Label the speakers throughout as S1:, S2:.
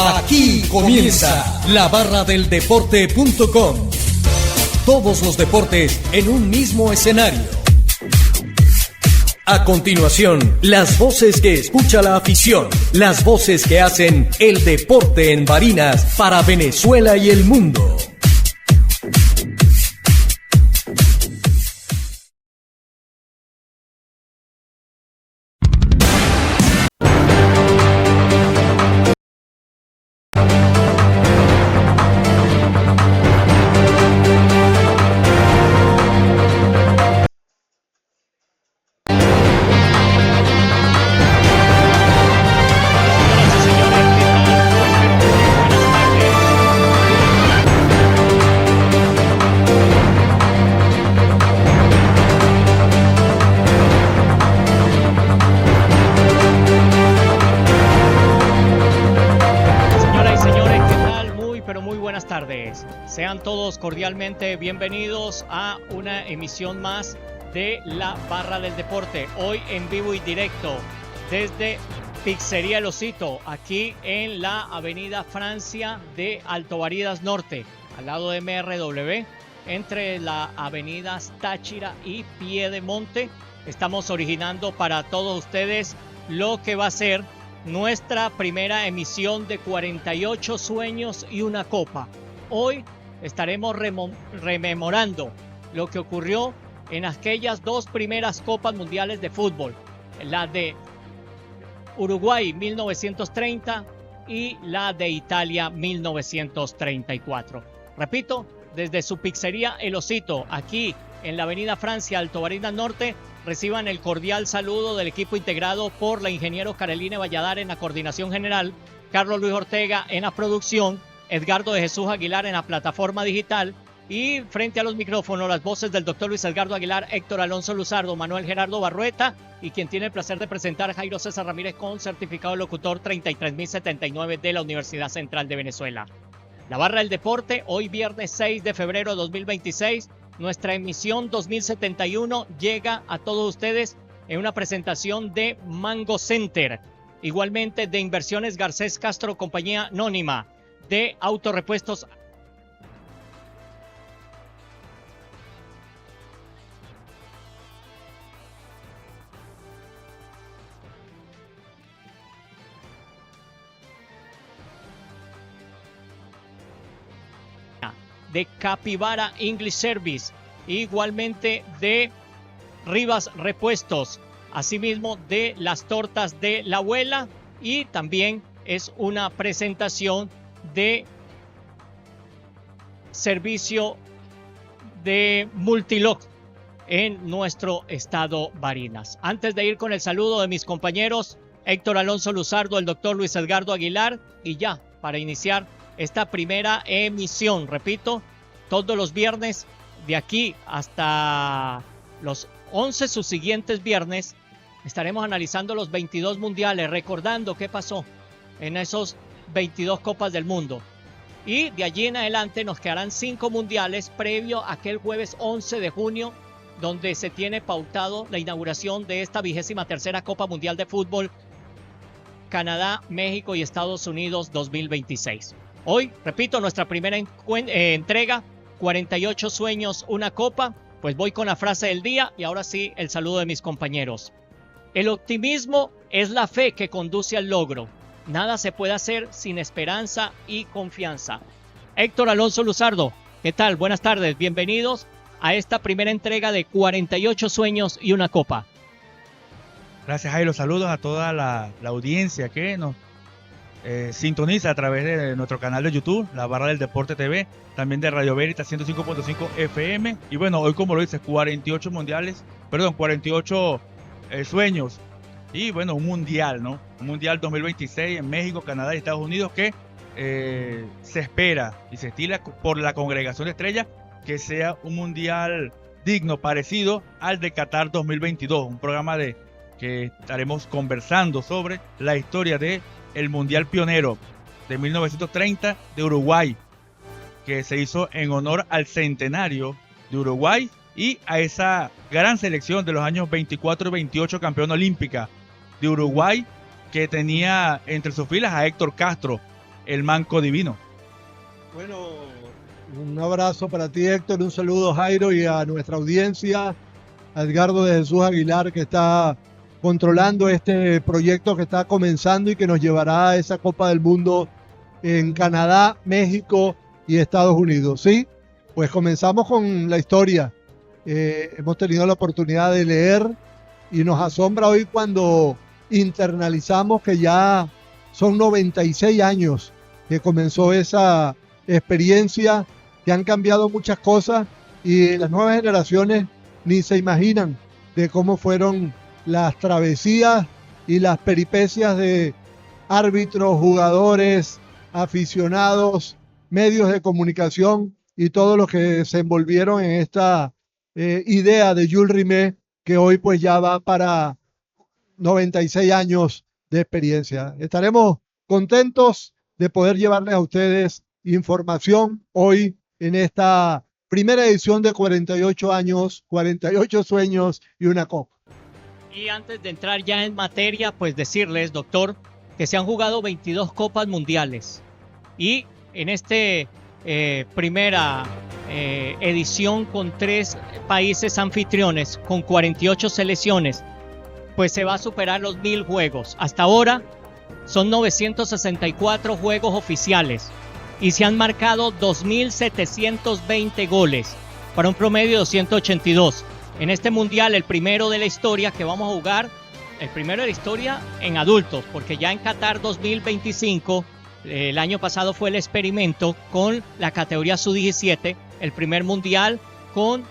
S1: Aquí comienza la barra del deporte.com. Todos los deportes en un mismo escenario. A continuación, las voces que escucha la afición, las voces que hacen el deporte en Barinas para Venezuela y el mundo.
S2: Sean todos cordialmente bienvenidos a una emisión más de La Barra del Deporte. Hoy en vivo y directo desde Pizzería El Osito, aquí en la Avenida Francia de Alto Barinas Norte, al lado de MRW, entre la Avenida Táchira y Piedemonte. Estamos originando para todos ustedes lo que va a ser nuestra primera emisión de 48 sueños y una copa. Hoy estaremos rememorando lo que ocurrió en aquellas dos primeras copas mundiales de fútbol, la de Uruguay 1930 y la de Italia 1934. Repito, desde su pizzería El Osito, aquí en la Avenida Francia, Alto Barinas Norte, reciban el cordial saludo del equipo integrado por la ingeniero Caroline Valladar en la coordinación general, Carlos Luis Ortega en la producción, Edgardo de Jesús Aguilar en la plataforma digital y frente a los micrófonos las voces del doctor Luis Edgardo Aguilar, Héctor Alonso Luzardo, Manuel Gerardo Barrueta y quien tiene el placer de presentar Jairo César Ramírez con certificado de locutor 33079 de la Universidad Central de Venezuela. La Barra del Deporte, hoy viernes 6 de febrero de 2026, nuestra emisión 2071 llega a todos ustedes en una presentación de Mango Center, igualmente de Inversiones Garcés Castro, compañía anónima, de Autorepuestos de Capibara English Service, igualmente de Rivas Repuestos, asimismo de las tortas de la abuela, y también es una presentación de servicio de Multilock en nuestro estado Barinas. Antes de ir con el saludo de mis compañeros Héctor Alonso Luzardo, el doctor Luis Edgardo Aguilar, y ya para iniciar esta primera emisión, repito, todos los viernes de aquí hasta los 11 subsiguientes viernes estaremos analizando los 22 mundiales, recordando qué pasó en esos 22 Copas del Mundo. Y de allí en adelante nos quedarán 5 mundiales previo a aquel jueves 11 de junio, donde se tiene pautado la inauguración de esta 23ª Copa Mundial de Fútbol, Canadá, México y Estados Unidos 2026. Hoy, repito, nuestra primera entrega, 48 sueños, una copa. Pues voy con la frase del día y ahora sí el saludo de mis compañeros. El optimismo es la fe que conduce al logro. Nada se puede hacer sin esperanza y confianza. Héctor Alonso Luzardo, ¿qué tal? Buenas tardes, bienvenidos a esta primera entrega de 48 sueños y una copa.
S3: Gracias, Jairo. Saludos a toda la audiencia que nos sintoniza a través de nuestro canal de YouTube, La Barra del Deporte TV, también de Radio Veritas 105.5 FM. Y bueno, hoy, como lo dices, 48 sueños. Y bueno, un mundial, ¿no? Un mundial 2026 en México, Canadá y Estados Unidos que se espera y se estila por la Congregación de Estrellas que sea un mundial digno, parecido al de Qatar 2022. Un programa que estaremos conversando sobre la historia de el mundial pionero de 1930 de Uruguay, que se hizo en honor al centenario de Uruguay y a esa gran selección de los años 24 y 28, campeona olímpica de Uruguay, que tenía entre sus filas a Héctor Castro, el Manco Divino.
S4: Bueno, un abrazo para ti, Héctor, un saludo, Jairo, y a nuestra audiencia, a Edgardo de Jesús Aguilar, que está controlando este proyecto que está comenzando y que nos llevará a esa Copa del Mundo en Canadá, México y Estados Unidos. Sí, pues comenzamos con la historia. Hemos tenido la oportunidad de leer y nos asombra hoy cuando internalizamos que ya son 96 años que comenzó esa experiencia, que han cambiado muchas cosas y las nuevas generaciones ni se imaginan de cómo fueron las travesías y las peripecias de árbitros, jugadores, aficionados, medios de comunicación y todos los que se envolvieron en esta idea de Jules Rimet, que hoy pues ya va para 96 años de experiencia. Estaremos contentos de poder llevarles a ustedes información hoy en esta primera edición de 48 años, 48 sueños y una copa.
S2: Y antes de entrar ya en materia, pues decirles, doctor, que se han jugado 22 copas mundiales y en este primera edición con 3 países anfitriones, con 48 selecciones, pues se va a superar los 1000 juegos. Hasta ahora son 964 juegos oficiales y se han marcado 2.720 goles para un promedio de 282. En este mundial, el primero de la historia que vamos a jugar, el primero de la historia en adultos, porque ya en Qatar 2025, el año pasado fue el experimento con la categoría Sub-17, el primer mundial con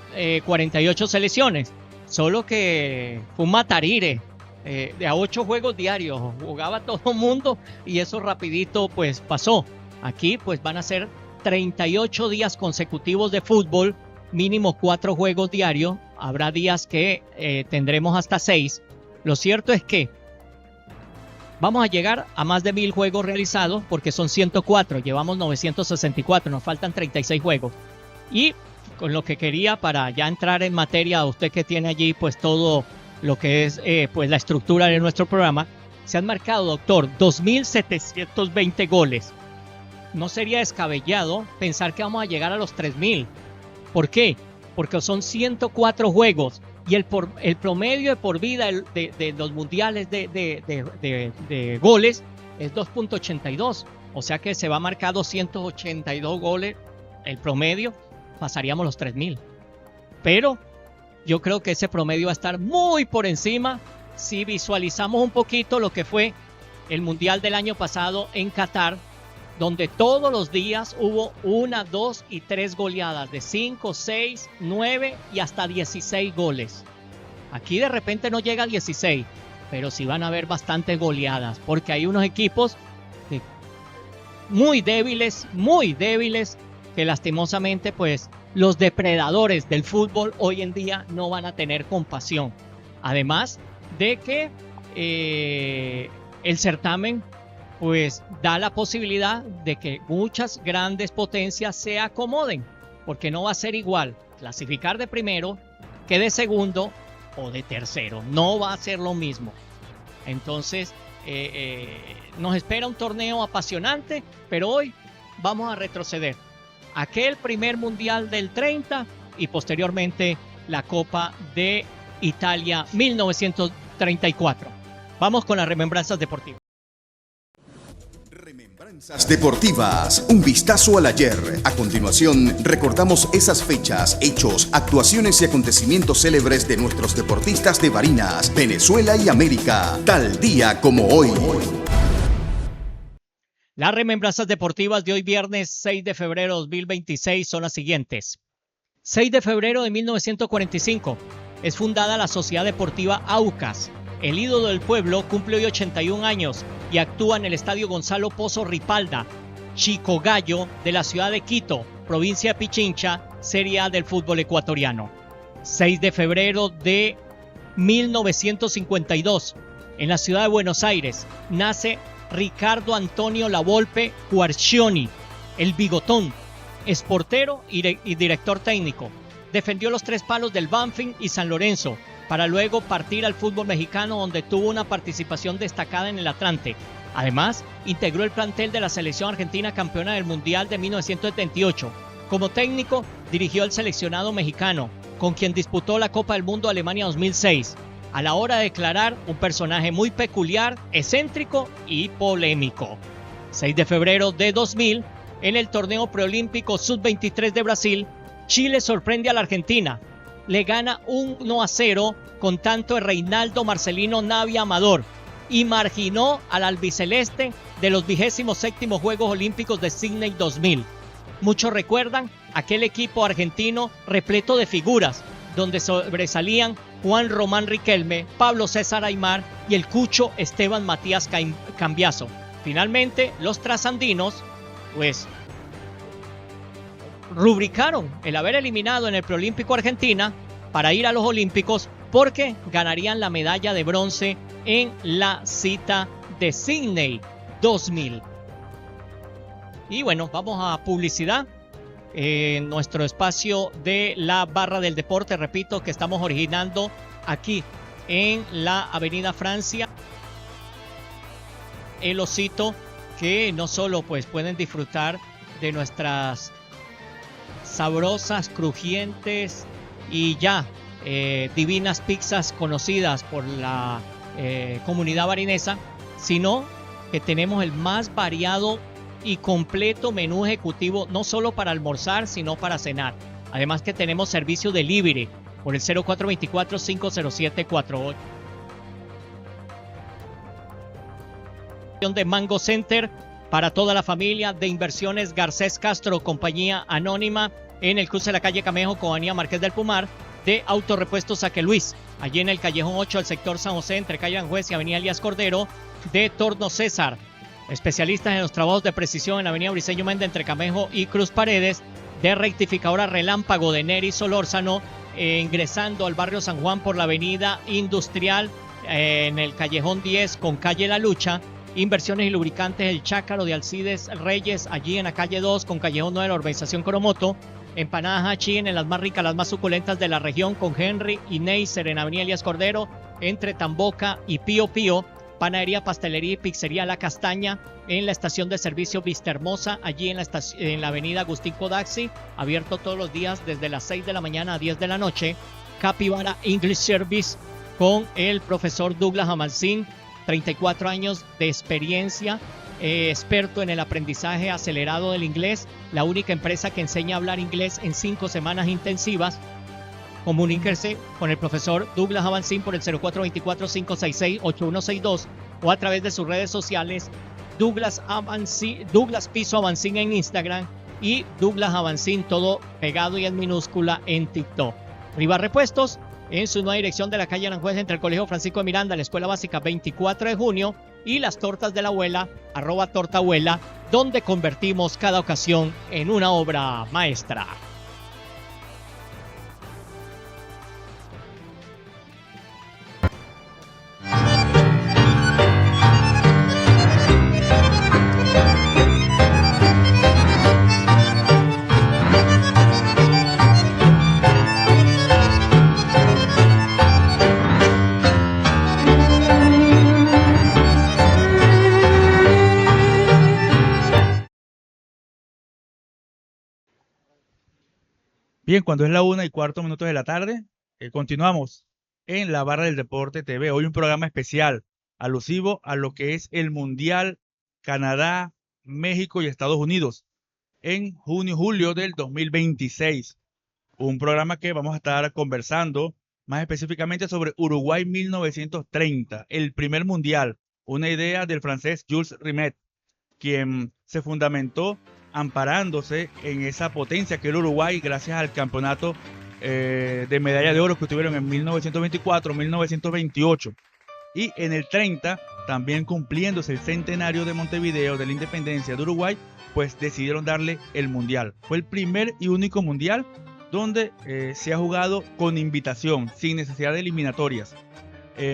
S2: 48 selecciones, solo que fue un matarire, de a 8 juegos diarios, jugaba todo el mundo y eso rapidito pues pasó. Aquí pues van a ser 38 días consecutivos de fútbol, mínimo 4 juegos diarios, habrá días que tendremos hasta 6. Lo cierto es que vamos a llegar a más de 1000 juegos realizados porque son 104, llevamos 964, nos faltan 36 juegos. Y con lo que quería para ya entrar en materia, usted que tiene allí pues todo lo que es pues la estructura de nuestro programa, se han marcado, doctor, 2.720 goles. No sería descabellado pensar que vamos a llegar a los 3.000. ¿Por qué? Porque son 104 juegos y el promedio de por vida de los mundiales de goles es 2.82. O sea que se va a marcar 282 goles el promedio, pasaríamos los 3.000. Pero yo creo que ese promedio va a estar muy por encima si visualizamos un poquito lo que fue el mundial del año pasado en Qatar, donde todos los días hubo 1, 2 y 3 goleadas de 5, 6, 9 y hasta 16 goles. Aquí de repente no llega a 16, pero sí van a haber bastantes goleadas, porque hay unos equipos muy débiles, que lastimosamente pues los depredadores del fútbol hoy en día no van a tener compasión. Además de que el certamen pues da la posibilidad de que muchas grandes potencias se acomoden, porque no va a ser igual clasificar de primero que de segundo o de tercero, no va a ser lo mismo. Entonces nos espera un torneo apasionante, pero hoy vamos a retroceder. Aquel primer mundial del 30 y posteriormente la Copa de Italia 1934. Vamos con las remembranzas deportivas.
S5: Remembranzas deportivas, un vistazo al ayer. A continuación, recordamos esas fechas, hechos, actuaciones y acontecimientos célebres de nuestros deportistas de Barinas, Venezuela y América, tal día como hoy.
S2: Las remembranzas deportivas de hoy viernes 6 de febrero de 2026 son las siguientes. 6 de febrero de 1945 es fundada la Sociedad Deportiva Aucas. El ídolo del pueblo cumple hoy 81 años y actúa en el Estadio Gonzalo Pozo Ripalda, Chico Gallo, de la ciudad de Quito, provincia de Pichincha, Serie A del fútbol ecuatoriano. 6 de febrero de 1952, en la ciudad de Buenos Aires, nace Ricardo Antonio Lavolpe Guarcioni, el Bigotón, es portero y director técnico. Defendió los 3 palos del Banfield y San Lorenzo, para luego partir al fútbol mexicano, donde tuvo una participación destacada en el Atlante. Además, integró el plantel de la selección argentina campeona del Mundial de 1978. Como técnico, dirigió al seleccionado mexicano, con quien disputó la Copa del Mundo Alemania 2006. A la hora de declarar, un personaje muy peculiar, excéntrico y polémico. 6 de febrero de 2000, en el torneo preolímpico Sub-23 de Brasil, Chile sorprende a la Argentina. Le gana 1-0 con tanto de Reinaldo Marcelino Navia Amador y marginó al albiceleste de los 27º Juegos Olímpicos de Sydney 2000. Muchos recuerdan aquel equipo argentino repleto de figuras, donde sobresalían Juan Román Riquelme, Pablo César Aimar y el Cucho Esteban Matías Cambiaso. Finalmente, los trasandinos, pues, rubricaron el haber eliminado en el preolímpico Argentina para ir a los Olímpicos porque ganarían la medalla de bronce en la cita de Sydney 2000. Y bueno, vamos a publicidad en nuestro espacio de la Barra del Deporte. Repito que estamos originando aquí en la Avenida Francia. El Osito, que no solo pues pueden disfrutar de nuestras sabrosas, crujientes y ya divinas pizzas conocidas por la comunidad barinesa, sino que tenemos el más variado y completo menú ejecutivo, no solo para almorzar, sino para cenar. Además que tenemos servicio delivery por el 0424-507-48. De Mango Center para toda la familia, de Inversiones Garcés Castro, compañía anónima, en el cruce de la calle Camejo con Avenida Marqués del Pumar, de Autorepuestos Saque Luis, allí en el callejón 8 del sector San José, entre calle Aranjuez y Avenida Elías Cordero, de Torno César, especialistas en los trabajos de precisión en la Avenida Briceño Méndez entre Camejo y Cruz Paredes, de Rectificadora Relámpago de Neri Solórzano, ingresando al barrio San Juan por la Avenida Industrial, en el callejón 10 con calle La Lucha. Inversiones y lubricantes El Chácaro de Alcides Reyes, allí en la calle 2 con callejón 9 de la urbanización Coromoto. Empanadas Hachi, en las más ricas, las más suculentas de la región, con Henry y Neisser en Avenida Elías Cordero, entre Tamboca y Pío Pío. Panadería, pastelería y pizzería La Castaña, en la estación de servicio Vista Hermosa, allí en la avenida Agustín Codaxi, abierto todos los días desde las 6 de la mañana a 10 de la noche. Capibara English Service, con el profesor Douglas Amancín, 34 años de experiencia, experto en el aprendizaje acelerado del inglés, la única empresa que enseña a hablar inglés en 5 semanas intensivas. Comuníquese con el profesor Douglas Avancín por el 0424-566-8162 o a través de sus redes sociales, Douglas Piso Avancín en Instagram y Douglas Avancín, todo pegado y en minúscula, en TikTok. Riva Repuestos, en su nueva dirección de la calle Aranjuez, entre el Colegio Francisco de Miranda, la Escuela Básica 24 de junio, y las tortas de la abuela, @tortabuela, donde convertimos cada ocasión en una obra maestra.
S3: Bien, cuando es la 1:15 de la tarde, continuamos en la Barra del Deporte TV. Hoy un programa especial alusivo a lo que es el Mundial Canadá, México y Estados Unidos en junio-julio del 2026. Un programa que vamos a estar conversando más específicamente sobre Uruguay 1930, el primer mundial, una idea del francés Jules Rimet, quien se fundamentó amparándose en esa potencia que era Uruguay gracias al campeonato de medalla de oro que tuvieron en 1924, 1928 y en el 30, también cumpliéndose el centenario de Montevideo, de la independencia de Uruguay, pues decidieron darle el mundial. Fue el primer y único mundial donde se ha jugado con invitación, sin necesidad de eliminatorias.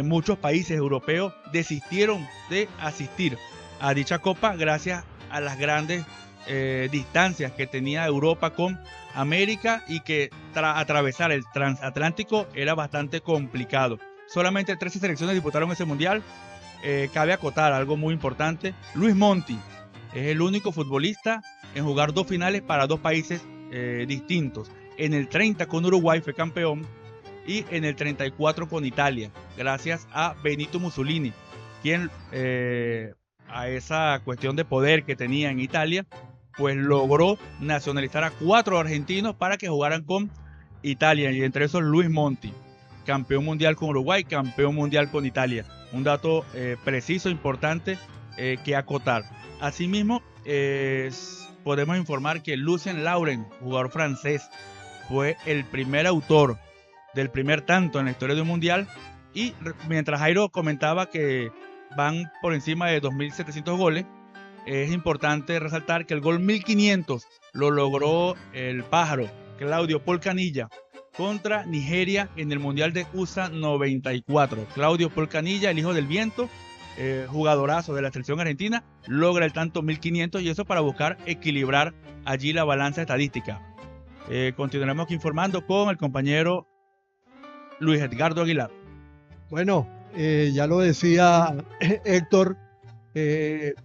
S3: Muchos países europeos desistieron de asistir a dicha copa gracias a las grandes distancias que tenía Europa con América y que atravesar el transatlántico era bastante complicado. Solamente 13 selecciones disputaron ese mundial cabe acotar algo muy importante. Luis Monti es el único futbolista en jugar 2 finales para 2 países distintos. En el 30 con Uruguay fue campeón y en el 34 con Italia, gracias a Benito Mussolini, quien a esa cuestión de poder que tenía en Italia, pues logró nacionalizar a 4 argentinos para que jugaran con Italia, y entre esos Luis Monti, campeón mundial con Uruguay, campeón mundial con Italia. Un dato preciso, importante que acotar. Asimismo, podemos informar que Lucien Laurent, jugador francés, fue el primer autor del primer tanto en la historia de un mundial. Y mientras Jairo comentaba que van por encima de 2.700 goles, es importante resaltar que el gol 1500 lo logró el pájaro Claudio Polcanilla contra Nigeria en el Mundial de USA 94. Claudio Polcanilla, el hijo del viento, jugadorazo de la selección argentina, logra el tanto 1500, y eso para buscar equilibrar allí la balanza estadística. Continuaremos informando con el compañero Luis Edgardo Aguilar.
S4: Bueno, ya lo decía Héctor,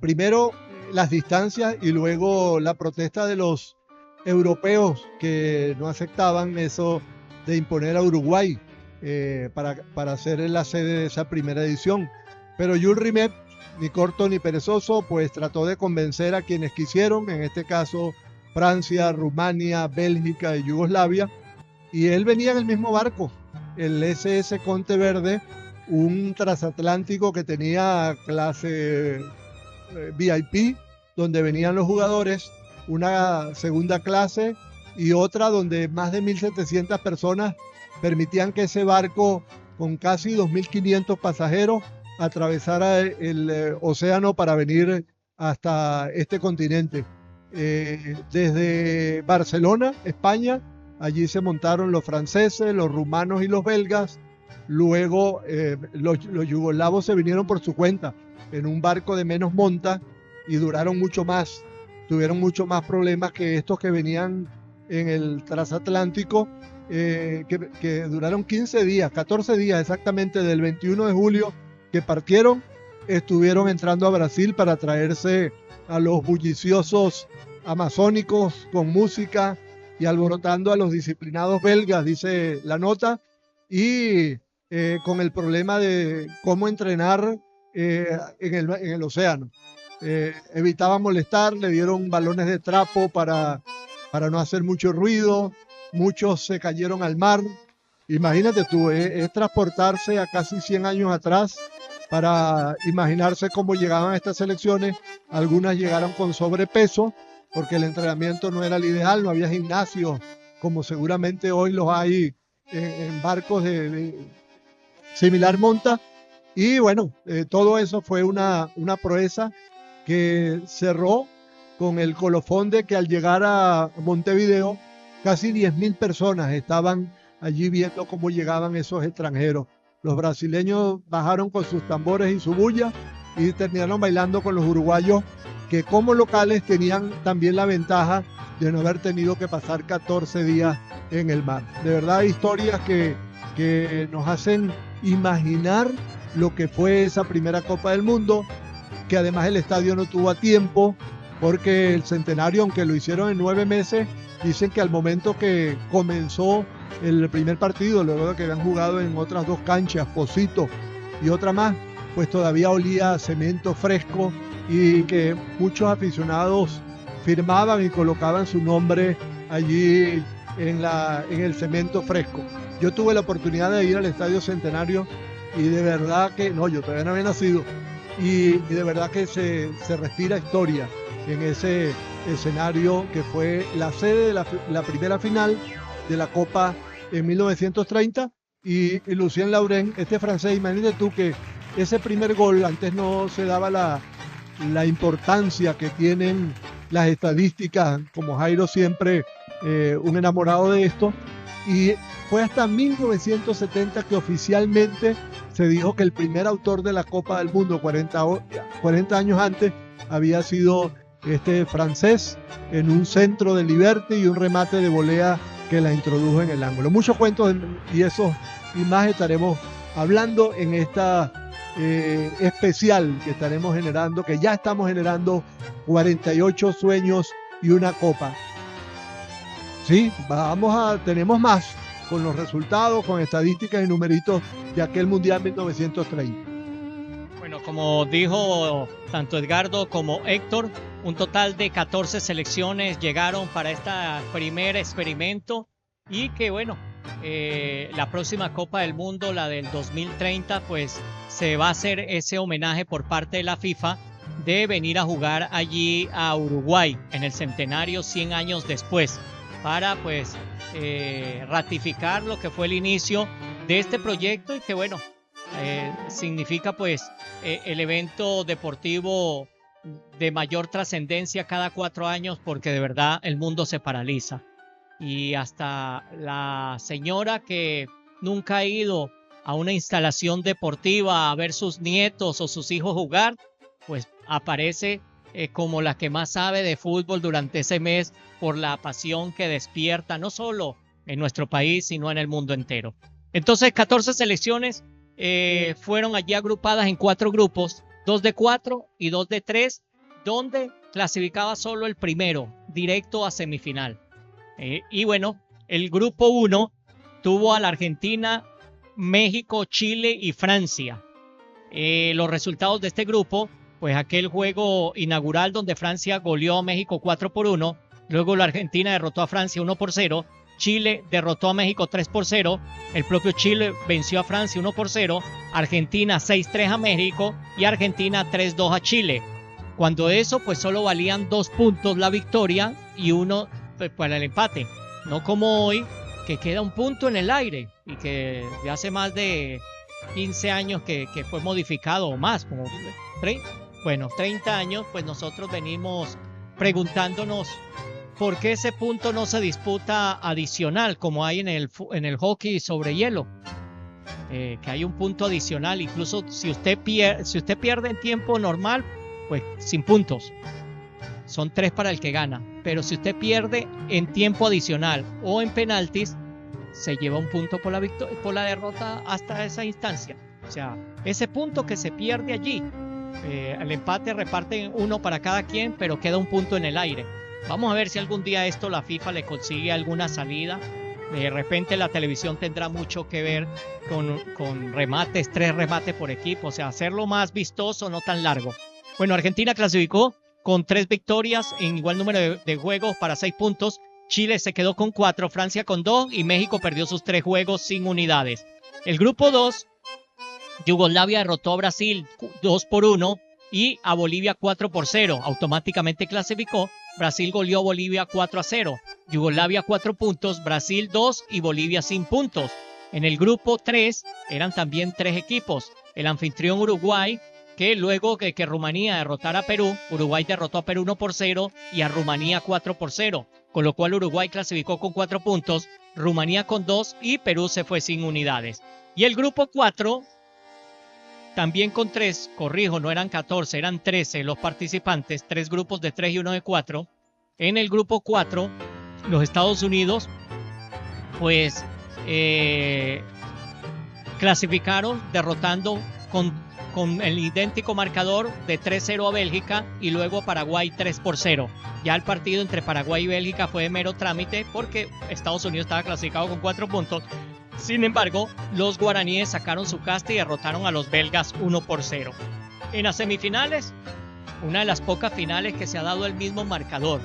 S4: primero las distancias y luego la protesta de los europeos que no aceptaban eso de imponer a Uruguay para ser la sede de esa primera edición. Pero Jules Rimet, ni corto ni perezoso, pues trató de convencer a quienes quisieron, en este caso Francia, Rumania, Bélgica y Yugoslavia, y él venía en el mismo barco, el SS Conte Verde, un transatlántico que tenía clase VIP, donde venían los jugadores, una segunda clase y otra donde más de 1.700 personas permitían que ese barco con casi 2.500 pasajeros atravesara el océano para venir hasta este continente. Desde Barcelona, España, allí se montaron los franceses, los rumanos y los belgas. Luego los yugoslavos se vinieron por su cuenta en un barco de menos monta y duraron mucho más. Tuvieron mucho más problemas que estos que venían en el transatlántico, que duraron 15 días, 14 días exactamente, del 21 de julio que partieron, estuvieron entrando a Brasil para traerse a los bulliciosos amazónicos con música y alborotando a los disciplinados belgas, dice la nota, y con el problema de cómo entrenar en el océano. Evitaban molestar, le dieron balones de trapo para no hacer mucho ruido, muchos se cayeron al mar. Imagínate tú, es transportarse a casi 100 años atrás para imaginarse cómo llegaban a estas selecciones. Algunas llegaron con sobrepeso porque el entrenamiento no era el ideal, no había gimnasio como seguramente hoy los hay en barcos de similar monta. Y bueno, todo eso fue una proeza que cerró con el colofón de que al llegar a Montevideo casi 10.000 personas estaban allí viendo cómo llegaban esos extranjeros. Los brasileños bajaron con sus tambores y su bulla y terminaron bailando con los uruguayos, que como locales tenían también la ventaja de no haber tenido que pasar 14 días en el mar. De verdad, historias que nos hacen imaginar lo que fue esa primera Copa del Mundo, que además el estadio no tuvo a tiempo, porque el centenario, aunque lo hicieron en 9 meses, dicen que al momento que comenzó el primer partido, luego de que habían jugado en otras 2 canchas, Pocito y otra más, pues todavía olía a cemento fresco y que muchos aficionados firmaban y colocaban su nombre allí en el cemento fresco. Yo tuve la oportunidad de ir al Estadio Centenario y de verdad que, no, yo todavía no había nacido, y de verdad que se respira historia en ese escenario que fue la sede de la primera final de la Copa en 1930, y Lucien Laurent, este francés, imagínate tú que ese primer gol, antes no se daba la importancia que tienen las estadísticas, como Jairo siempre un enamorado de esto, y fue hasta 1970 que oficialmente se dijo que el primer autor de la Copa del Mundo, 40 años antes, había sido este francés, en un centro de Liberty y un remate de volea que la introdujo en el ángulo. Muchos cuentos y esos y más estaremos hablando en esta especial que estaremos generando, que ya estamos generando 48 sueños y una copa. Sí, tenemos más con los resultados, con estadísticas y numeritos de aquel Mundial 1930.
S2: Bueno, como dijo tanto Edgardo como Héctor, un total de 14 selecciones llegaron para este primer experimento y que bueno, la próxima Copa del Mundo, la del 2030, pues se va a hacer ese homenaje por parte de la FIFA de venir a jugar allí a Uruguay en el centenario 100 años después para pues ratificar lo que fue el inicio de este proyecto y que bueno, significa pues el evento deportivo de mayor trascendencia cada 4 años porque de verdad el mundo se paraliza y hasta la señora que nunca ha ido a una instalación deportiva a ver sus nietos o sus hijos jugar, pues aparece como la que más sabe de fútbol durante ese mes por la pasión que despierta no solo en nuestro país sino en el mundo entero. Entonces 14 selecciones fueron allí agrupadas en 4 grupos, 2 de 4 y 2 de 3, donde clasificaba solo el primero, directo a semifinal. Y bueno, el grupo 1 tuvo a la Argentina, México, Chile y Francia. Los resultados de este grupo, pues aquel juego inaugural donde Francia goleó a México 4-1, luego la Argentina derrotó a Francia 1-0, Chile derrotó a México 3-0, el propio Chile venció a Francia 1-0, Argentina 6-3 a México y Argentina 3-2 a Chile. Cuando eso, pues solo valían 2 puntos la victoria y 1 para el empate. No como hoy, que queda un punto en el aire y que de hace más de 15 años que fue modificado o más, como 30 años, pues nosotros venimos preguntándonos por qué ese punto no se disputa adicional como hay en el hockey sobre hielo, que hay un punto adicional, incluso si usted pierde en tiempo normal, pues sin puntos, son 3 para el que gana, pero si usted pierde en tiempo adicional o en penaltis, se lleva un punto por la derrota hasta esa instancia. O sea, ese punto que se pierde allí, el empate reparten 1 para cada quien, pero queda un punto en el aire. Vamos a ver si algún día esto la FIFA le consigue alguna salida. De repente la televisión tendrá mucho que ver con remates, 3 remates por equipo, o sea, hacerlo más vistoso, no tan largo. Bueno, Argentina clasificó con 3 victorias en igual número de juegos para 6 puntos. Chile se quedó con 4, Francia con 2 y México perdió sus 3 juegos sin unidades. El grupo 2, Yugoslavia derrotó a Brasil 2-1 y a Bolivia 4-0. Automáticamente clasificó. Brasil goleó a Bolivia 4-0. Yugoslavia 4 puntos, Brasil 2 y Bolivia sin puntos. En el grupo 3 eran también 3 equipos. El anfitrión Uruguay, que luego de que Rumanía derrotara a Perú, Uruguay derrotó a Perú 1-0 y a Rumanía 4-0, con lo cual Uruguay clasificó con 4 puntos, Rumanía con 2 y Perú se fue sin unidades. Y el grupo 4, también con 3, corrijo, no eran 14, eran 13 los participantes, 3 grupos de 3 y 1 de 4. En el grupo 4, los Estados Unidos, pues clasificaron derrotando con el idéntico marcador de 3-0 a Bélgica y luego Paraguay 3-0. Ya el partido entre Paraguay y Bélgica fue de mero trámite porque Estados Unidos estaba clasificado con 4 puntos. Sin embargo, los guaraníes sacaron su casta y derrotaron a los belgas 1-0. En las semifinales, una de las pocas finales que se ha dado el mismo marcador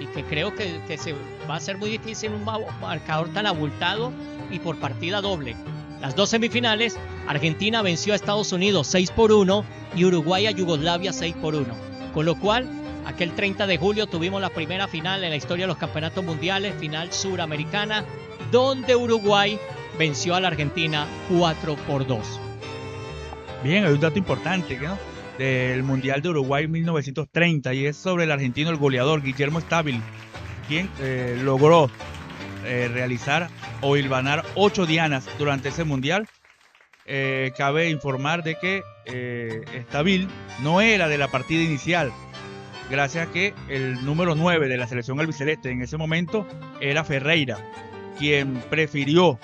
S2: y que creo que se va a ser muy difícil un marcador tan abultado y por partida doble. Las 2 semifinales, Argentina venció a Estados Unidos 6-1 y Uruguay a Yugoslavia 6-1. Con lo cual, aquel 30 de julio tuvimos la primera final en la historia de los campeonatos mundiales, final suramericana, donde Uruguay venció a la Argentina 4-2.
S3: Bien, hay un dato importante, ¿no?, del Mundial de Uruguay 1930 y es sobre el argentino, el goleador Guillermo Stabile, quien logró realizar o hilvanar 8 dianas durante ese mundial. Cabe informar de que Stabile no era de la partida inicial, gracias a que el número 9 de la selección albiceleste en ese momento era Ferreira, quien prefirió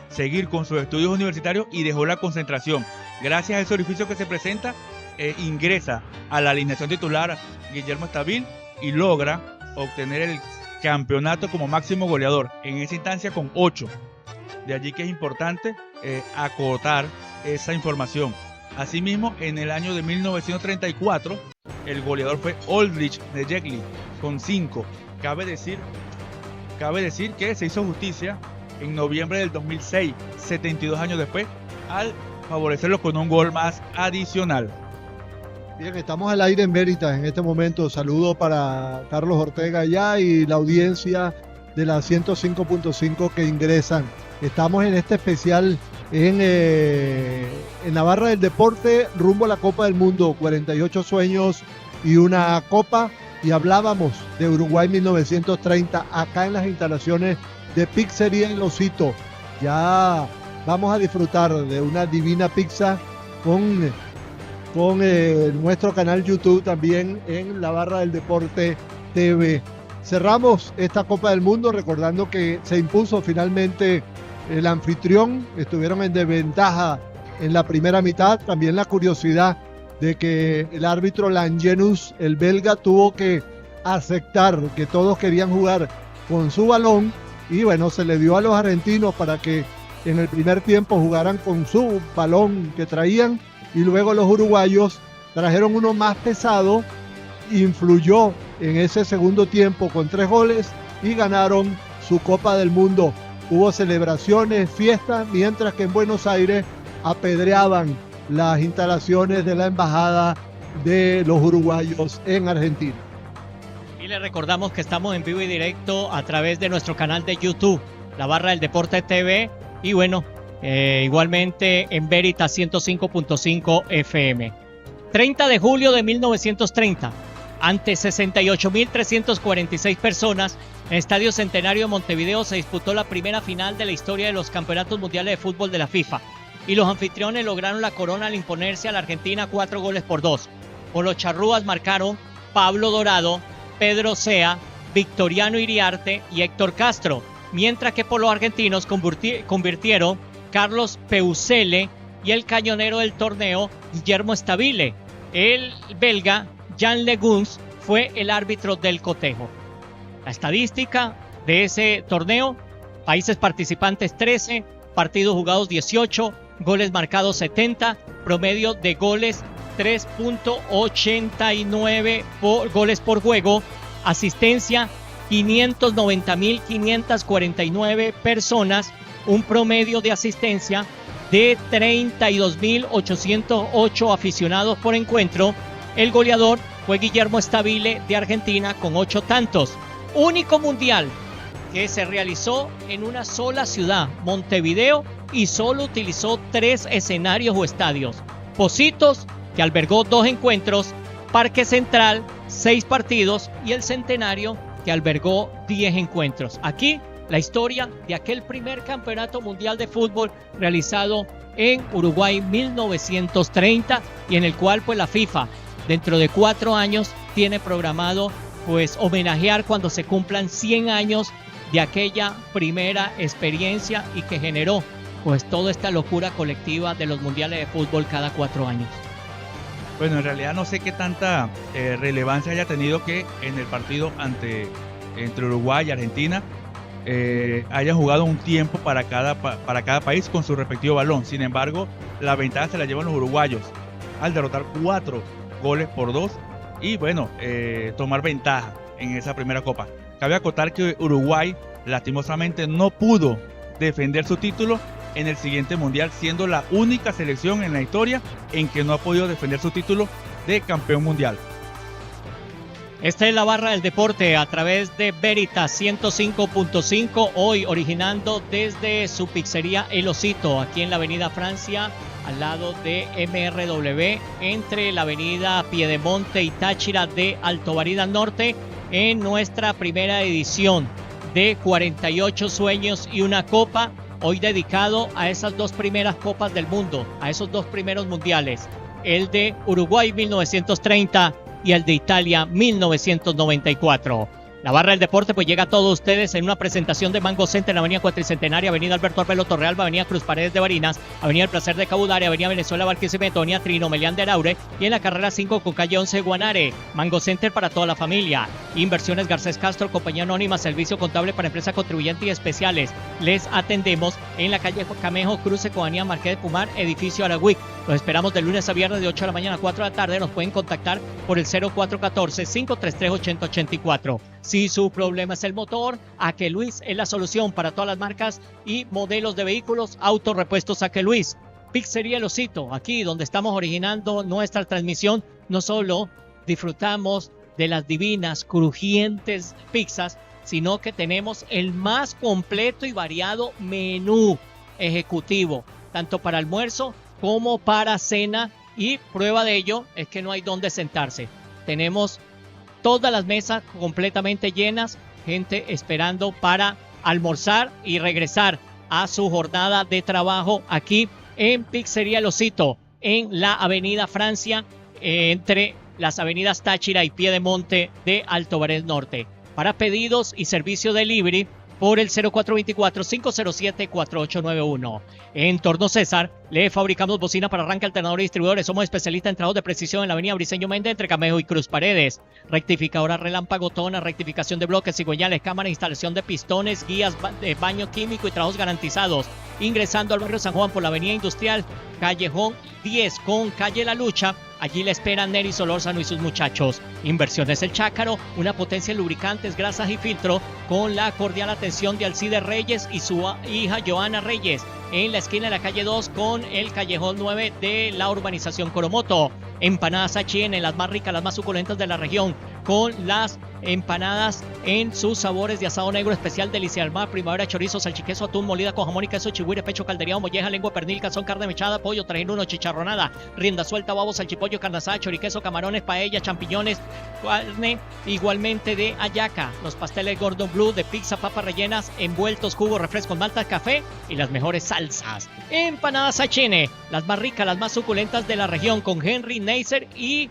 S3: seguir con sus estudios universitarios y dejó la concentración. Gracias a ese orificio que se presenta, ingresa a la alineación titular Guillermo Estabil y logra obtener el campeonato como máximo goleador, en esa instancia con 8. De allí que es importante acotar esa información. Asimismo, en el año de 1934, el goleador fue Aldrich de Jeckley con 5. Cabe decir que se hizo justicia en noviembre del 2006, 72 años después, al favorecerlo con un gol más adicional.
S4: Bien, estamos al aire en Veritas en este momento. Saludo para Carlos Ortega allá y la audiencia de la 105.5 que ingresan. Estamos en este especial en la barra del deporte rumbo a la Copa del Mundo, 48 sueños y una copa, y hablábamos de Uruguay 1930 acá en las instalaciones de Pizzería El Osito. Ya vamos a disfrutar de una divina pizza con nuestro canal YouTube también en la barra del deporte TV. Cerramos esta Copa del Mundo recordando que se impuso finalmente el anfitrión. Estuvieron en desventaja en la primera mitad. También la curiosidad de que el árbitro Langenus, el belga, tuvo que aceptar que todos querían jugar con su balón, y bueno, se le dio a los argentinos para que en el primer tiempo jugaran con su balón que traían, y luego los uruguayos trajeron uno más pesado, influyó en ese segundo tiempo con 3 goles y ganaron su Copa del Mundo. Hubo celebraciones, fiestas, mientras que en Buenos Aires apedreaban las instalaciones de la embajada de los uruguayos en Argentina.
S2: Y les recordamos que estamos en vivo y directo a través de nuestro canal de YouTube, la barra del deporte TV, y bueno, igualmente en Veritas 105.5 FM. 30 de julio de 1930, ante 68.346 personas, en Estadio Centenario de Montevideo se disputó la primera final de la historia de los campeonatos mundiales de fútbol de la FIFA, y los anfitriones lograron la corona al imponerse a la Argentina 4-2. Por los charrúas marcaron Pablo Dorado, Pedro Sea, Victoriano Iriarte y Héctor Castro, mientras que por los argentinos convirtieron Carlos Peusele y el cañonero del torneo Guillermo Stabile. El belga Jan Leguns fue el árbitro del cotejo. La estadística de ese torneo: países participantes 13, partidos jugados 18, goles marcados 70, promedio de goles 3.89 goles por juego, asistencia 590.549 personas, un promedio de asistencia de 32.808 aficionados por encuentro. El goleador fue Guillermo Stabile de Argentina con 8 tantos. Único mundial que se realizó en una sola ciudad, Montevideo, y solo utilizó 3 escenarios o estadios: Pocitos, que albergó 2 encuentros; Parque Central, 6 partidos; y el Centenario, que albergó 10 encuentros. Aquí la historia de aquel primer campeonato mundial de fútbol realizado en Uruguay 1930, y en el cual pues la FIFA dentro de 4 años tiene programado pues homenajear cuando se cumplan 100 años de aquella primera experiencia, y que generó pues toda esta locura colectiva de los mundiales de fútbol cada 4 años.
S3: Bueno, en realidad no sé qué tanta relevancia haya tenido que en el partido entre Uruguay y Argentina hayan jugado un tiempo para cada país con su respectivo balón. Sin embargo, la ventaja se la llevan los uruguayos al derrotar 4-2 y bueno, tomar ventaja en esa primera copa. Cabe acotar que Uruguay lastimosamente no pudo defender su título en el siguiente mundial, siendo la única selección en la historia en que no ha podido defender su título de campeón mundial.
S2: Esta es la barra del deporte a través de Veritas 105.5, hoy originando desde su pizzería El Osito, aquí en la avenida Francia, al lado de MRW, entre la avenida Piedemonte y Táchira de Alto Barida Norte, en nuestra primera edición de 48 sueños y una copa, hoy dedicado a esas 2 primeras copas del mundo, a esos 2 primeros mundiales, el de Uruguay 1930 y el de Italia 1994. La barra del deporte pues llega a todos ustedes en una presentación de Mango Center en la avenida Cuatricentenaria, avenida Alberto Arbelo Torrealba, avenida Cruz Paredes de Barinas, avenida El Placer de Cabudare, avenida Venezuela Barquisimeto, avenida Trino Melián de Araure y en la carrera 5 con calle 11 Guanare. Mango Center para toda la familia. Inversiones Garcés Castro, compañía anónima, servicio contable para empresas contribuyentes y especiales. Les atendemos en la calle Camejo, cruce con avenida Marqués de Pumar, edificio Araguic. Los esperamos de lunes a viernes de 8 de la mañana a 4 de la tarde. Nos pueden contactar por el 0414-533-8084. Si su problema es el motor, Aqueluis es la solución para todas las marcas y modelos de vehículos. Autorepuestos Aqueluis. Pizzería El Osito, aquí donde estamos originando nuestra transmisión. No solo disfrutamos de las divinas, crujientes pizzas, sino que tenemos el más completo y variado menú ejecutivo, tanto para almuerzo como para cena, y prueba de ello es que no hay dónde sentarse. Tenemos todas las mesas completamente llenas, gente esperando para almorzar y regresar a su jornada de trabajo aquí en Pizzería El Osito, en la avenida Francia, entre las avenidas Táchira y Piedemonte de Alto Barés Norte. Para pedidos y servicio delivery por el 0424-507-4891. En Torno César, le fabricamos bocina para arranque, alternador y distribuidores. Somos especialistas en trabajos de precisión en la avenida Briceño Méndez entre Camejo y Cruz Paredes. Rectificadora relámpago, tona, rectificación de bloques, cigüeñales, cámara, instalación de pistones, guías de baño químico y trabajos garantizados. Ingresando al barrio San Juan por la avenida Industrial, callejón 10 con calle La Lucha. Allí le esperan Nery Solórzano y sus muchachos. Inversiones El Chácaro, una potencia en lubricantes, grasas y filtro, con la cordial atención de Alcide Reyes y su hija Joana Reyes, en la esquina de la calle 2 con el callejón 9 de la urbanización Coromoto. Empanadas H&N, las más ricas, las más suculentas de la región, con las empanadas en sus sabores de asado negro especial, delicia al mar, primavera, chorizo, salchiqueso, atún, molida con jamón y queso, chigüire, pecho caldereado, molleja, lengua, pernil, calzón, carne mechada, pollo, trajín uno, chicharronada, rienda suelta, babo, salchipollo, carne asada, choriqueso, camarones, paella, champiñones, carne igualmente de hallaca, los pasteles Gordon Blue de pizza, papas rellenas, envueltos, jugos, refrescos, maltas, café y las mejores salsas. Empanadas H&N, las más ricas, las más suculentas de la región, con Henry Neisser y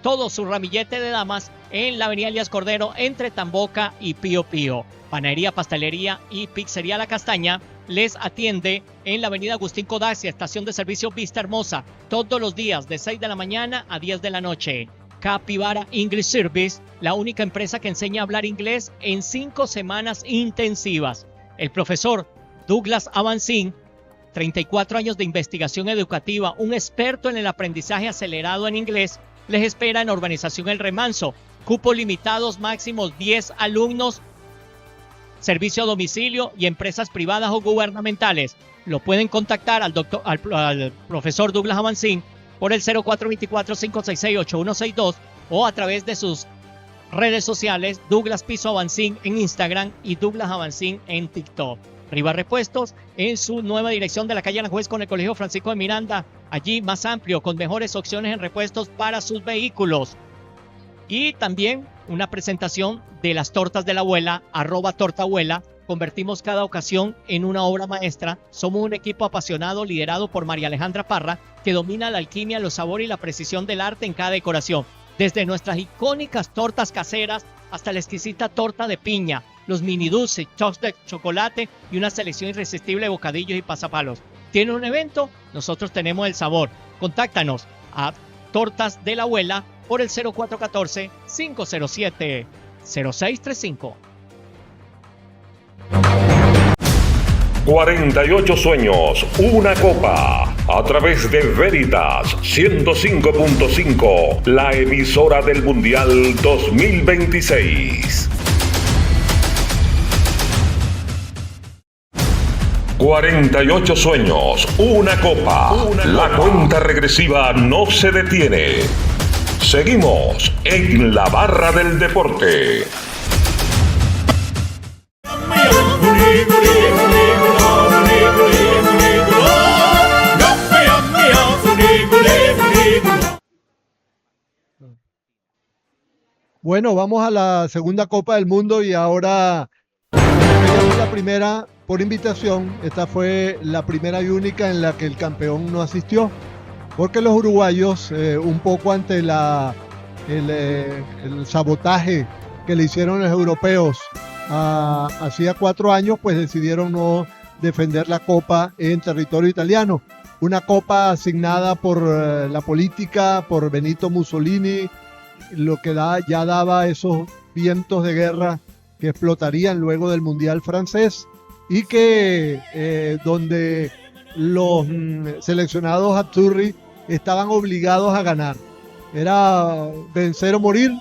S2: todo su ramillete de damas en la avenida Elías Cordero entre Tamboca y Pío Pío. Panadería, pastelería y pizzería La Castaña les atiende en la avenida Agustín Codacia, estación de servicio Vista Hermosa, todos los días de 6 de la mañana a 10 de la noche. Capivara English Service, la única empresa que enseña a hablar inglés en 5 semanas intensivas. El profesor Douglas Avancín, 34 años de investigación educativa, un experto en el aprendizaje acelerado en inglés, les espera en Urbanización El Remanso. Cupos limitados, máximos 10 alumnos, servicio a domicilio y empresas privadas o gubernamentales. Lo pueden contactar al profesor Douglas Avancín por el 0424-566-8162 o a través de sus redes sociales, Douglas Piso Avancín en Instagram y Douglas Avancín en TikTok. Riva Repuestos en su nueva dirección de la calle Aranjuez con el Colegio Francisco de Miranda, allí más amplio, con mejores opciones en repuestos para sus vehículos. Y también una presentación de las tortas de la abuela, @tortabuela. Convertimos cada ocasión en una obra maestra. Somos un equipo apasionado liderado por María Alejandra Parra, que domina la alquimia, los sabores y la precisión del arte en cada decoración. Desde nuestras icónicas tortas caseras hasta la exquisita torta de piña, los mini dulces, chocs de chocolate y una selección irresistible de bocadillos y pasapalos. ¿Tiene un evento? Nosotros tenemos el sabor. Contáctanos a Tortas de la Abuela por el 0414-507-0635.
S6: 48 sueños, una copa. A través de Veritas 105.5, la emisora del Mundial 2026. 48 sueños, una copa. La cuenta regresiva no se detiene. Seguimos en la barra del deporte.
S4: Bueno, vamos a la segunda Copa del Mundo y ahora empezamos la primera por invitación. Esta fue la primera y única en la que el campeón no asistió, porque los uruguayos, un poco ante el sabotaje que le hicieron los europeos hacía 4 años, pues decidieron no defender la Copa en territorio italiano. Una Copa asignada por la política, por Benito Mussolini, lo que ya daba esos vientos de guerra que explotarían luego del Mundial francés y que donde los seleccionados azzurri estaban obligados a ganar. Era vencer o morir,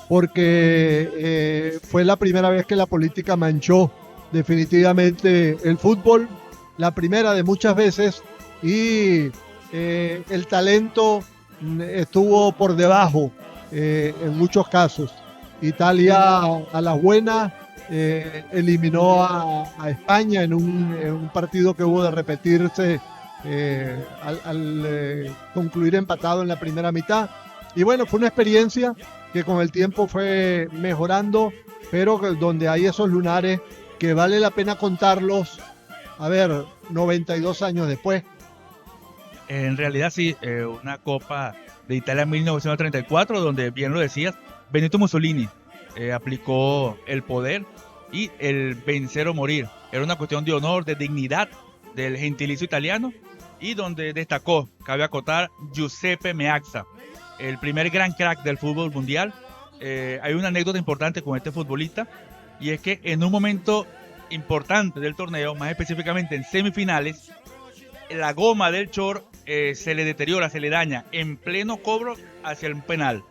S4: porque fue la primera vez que la política manchó definitivamente el fútbol, la primera de muchas veces, y el talento estuvo por debajo en muchos casos. Italia a las buenas eliminó a España en un partido que hubo de repetirse al concluir empatado en la primera mitad. Y bueno, fue una experiencia que con el tiempo fue mejorando, pero donde hay esos lunares que vale la pena contarlos, 92 años después.
S3: En realidad sí, una Copa de Italia en 1934, donde bien lo decías, Benito Mussolini aplicó el poder y el vencer o morir. Era una cuestión de honor, de dignidad del gentilicio italiano, y donde destacó, cabe acotar, Giuseppe Meazza, el primer gran crack del fútbol mundial. Hay una anécdota importante con este futbolista, y es que en un momento importante del torneo, más específicamente en semifinales, la goma del short se le deteriora, se le daña en pleno cobro hacia el penal.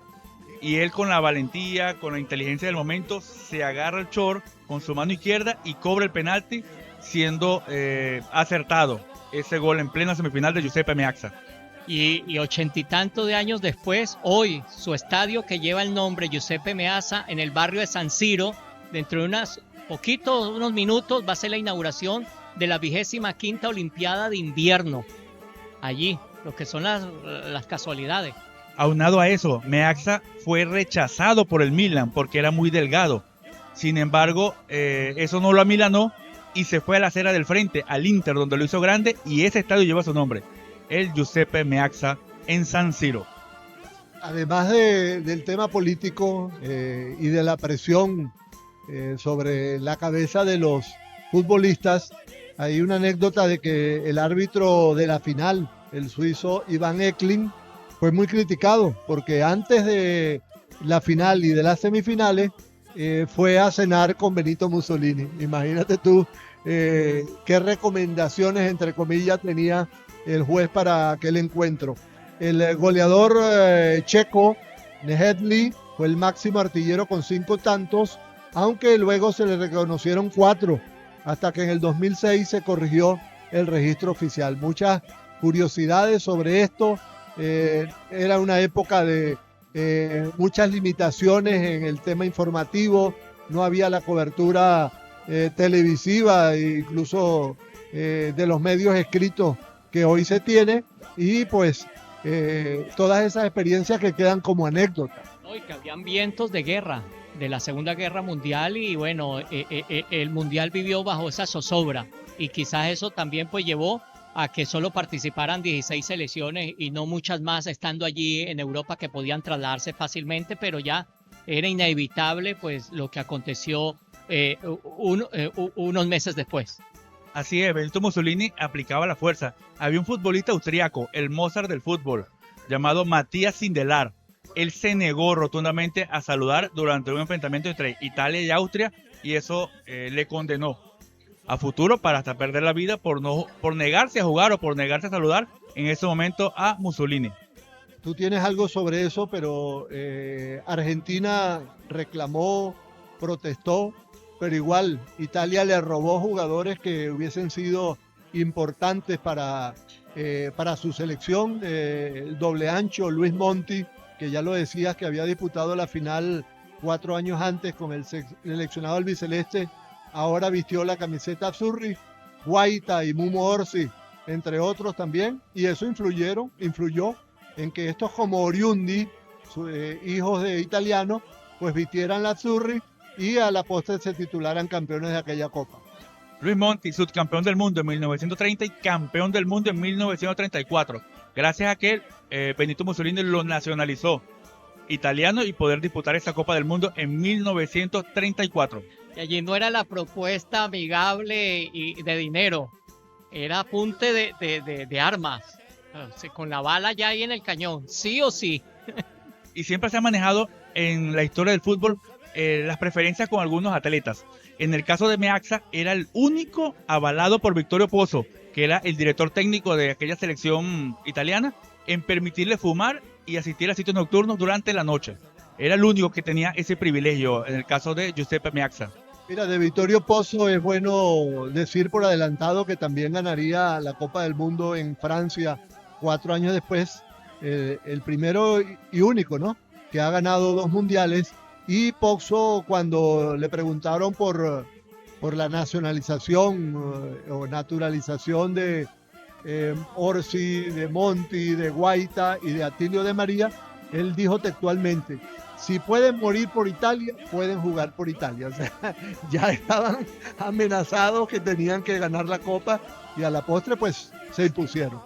S3: Y él, con la valentía, con la inteligencia del momento, se agarra el short con su mano izquierda y cobra el penalti, siendo acertado ese gol en plena semifinal de Giuseppe Meazza.
S2: Y 80 y tantos de años después, hoy su estadio, que lleva el nombre Giuseppe Meazza, en el barrio de San Siro, dentro de unos minutos va a ser la inauguración de la 25ª Olimpiada de Invierno. Allí, lo que son las casualidades.
S3: Aunado a eso, Meazza fue rechazado por el Milan porque era muy delgado. Sin embargo, eso no lo amilanó y se fue a la acera del frente, al Inter, donde lo hizo grande, y ese estadio lleva su nombre, el Giuseppe Meazza, en San Siro.
S4: Además del tema político y de la presión sobre la cabeza de los futbolistas, hay una anécdota de que el árbitro de la final, el suizo Ivan Eckling, fue muy criticado porque antes de la final y de las semifinales fue a cenar con Benito Mussolini. Imagínate tú qué recomendaciones, entre comillas, tenía el juez para aquel encuentro. El goleador checo, Nejedly, fue el máximo artillero con 5 tantos, aunque luego se le reconocieron 4, hasta que en el 2006 se corrigió el registro oficial. Muchas curiosidades sobre esto. Era una época de muchas limitaciones en el tema informativo, no había la cobertura televisiva, incluso de los medios escritos que hoy se tiene, y pues todas esas experiencias que quedan como anécdotas.
S2: No, y que habían vientos de guerra, de la Segunda Guerra Mundial, y bueno, el Mundial vivió bajo esa zozobra, y quizás eso también pues llevó a que solo participaran 16 selecciones y no muchas más estando allí en Europa, que podían trasladarse fácilmente, pero ya era inevitable pues lo que aconteció unos meses después.
S3: Así es, Benito Mussolini aplicaba la fuerza. Había un futbolista austriaco, el Mozart del fútbol, llamado Matías Sindelar. Él se negó rotundamente a saludar durante un enfrentamiento entre Italia y Austria, y eso le condenó a futuro para hasta perder la vida por negarse a jugar o por negarse a saludar en ese momento a Mussolini.
S4: Tú tienes algo sobre eso, pero Argentina reclamó, protestó, pero igual Italia le robó jugadores que hubiesen sido importantes para su selección. El doble ancho, Luis Monti, que ya lo decías, que había disputado la final 4 años antes con el seleccionado albiceleste, ahora vistió la camiseta azzurri. Guaita y Mumo Orsi, entre otros también, y eso influyó en que estos, como oriundi, hijos de italianos, pues vistieran la azzurri y a la postre se titularan campeones de aquella copa.
S3: Luis Monti, subcampeón del mundo en 1930 y campeón del mundo en 1934. Gracias a que Benito Mussolini lo nacionalizó. italiano y poder disputar esa Copa del Mundo en 1934.
S2: Y allí no era la propuesta amigable y de dinero, era apunte de armas, o sea, con la bala ya ahí en el cañón, sí o sí.
S3: Y siempre se ha manejado en la historia del fútbol las preferencias con algunos atletas. En el caso de Meazza, era el único avalado por Vittorio Pozzo, que era el director técnico de aquella selección italiana, en permitirle fumar y asistir a sitios nocturnos durante la noche. Era el único que tenía ese privilegio en el caso de Giuseppe Meazza.
S4: Mira, de Vittorio Pozzo es bueno decir por adelantado que también ganaría la Copa del Mundo en Francia 4 años después, el primero y único, ¿no?, que ha ganado 2 mundiales. Y Pozzo, cuando le preguntaron por la nacionalización o naturalización de Orsi, de Monti, de Guaita y de Atilio de María, él dijo textualmente: si pueden morir por Italia, pueden jugar por Italia. O sea, ya estaban amenazados que tenían que ganar la Copa y a la postre pues se impusieron.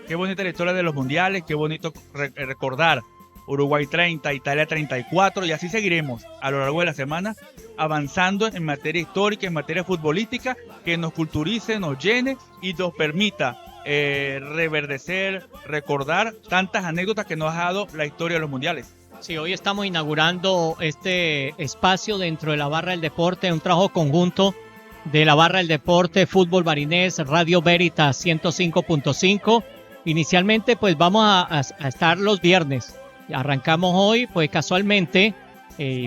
S3: Qué bonita la historia de los mundiales, qué bonito recordar Uruguay 30, Italia 34, y así seguiremos a lo largo de la semana avanzando en materia histórica, en materia futbolística, que nos culturice, nos llene y nos permita reverdecer, recordar tantas anécdotas que nos ha dado la historia de los mundiales.
S2: Sí, hoy estamos inaugurando este espacio dentro de la Barra del Deporte, un trabajo conjunto de la Barra del Deporte, Fútbol Barinés, Radio Veritas 105.5. Inicialmente pues vamos a estar los viernes. Arrancamos hoy pues casualmente,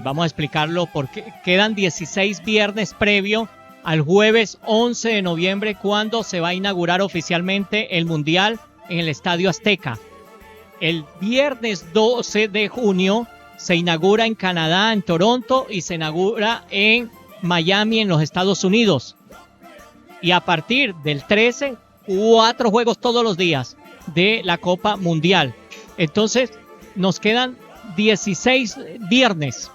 S2: vamos a explicarlo porque quedan 16 viernes previo al jueves 11 de noviembre cuando se va a inaugurar oficialmente el Mundial en el Estadio Azteca. El viernes 12 de junio se inaugura en Canadá, en Toronto, y se inaugura en Miami, en los Estados Unidos. Y a partir del 13, 4 juegos todos los días de la Copa Mundial. Entonces, nos quedan 16 viernes,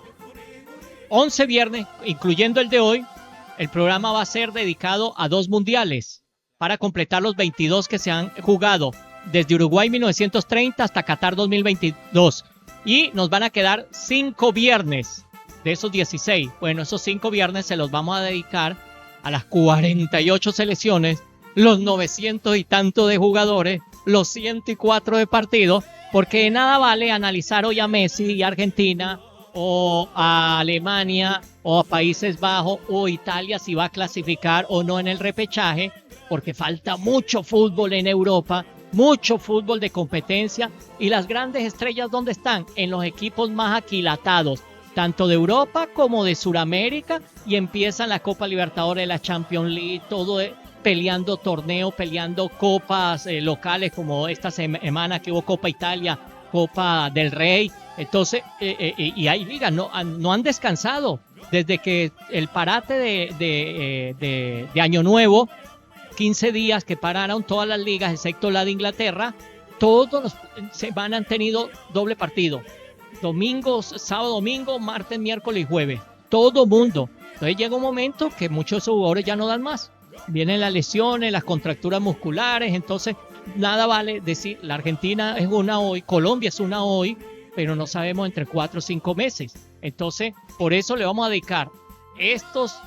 S2: 11 viernes, incluyendo el de hoy. El programa va a ser dedicado a 2 mundiales para completar los 22 que se han jugado desde Uruguay 1930 hasta Qatar 2022. Y nos van a quedar 5 viernes de esos 16. Bueno, esos 5 viernes se los vamos a dedicar a las 48 selecciones, los 900 y tanto de jugadores, los 104 de partidos, porque de nada vale analizar hoy a Messi y Argentina, o a Alemania, o a Países Bajos, o Italia si va a clasificar o no en el repechaje, porque falta mucho fútbol en Europa, mucho fútbol de competencia, y las grandes estrellas ¿dónde están? En los equipos más aquilatados, tanto de Europa como de Sudamérica, y empiezan la Copa Libertadores, la Champions League, todo peleando torneos, peleando copas locales, como esta semana que hubo Copa Italia, Copa del Rey. Entonces, y hay ligas, no han descansado desde que el parate de Año Nuevo, 15 días que pararon todas las ligas, excepto la de Inglaterra. Todos los semanas han tenido doble partido. Domingos, sábado, domingo, martes, miércoles y jueves. Todo mundo. Entonces llega un momento que muchos de esos jugadores ya no dan más. Vienen las lesiones, las contracturas musculares. Entonces nada vale decir, la Argentina es una hoy, Colombia es una hoy, pero no sabemos entre 4 o 5 meses. Entonces, por eso le vamos a dedicar estos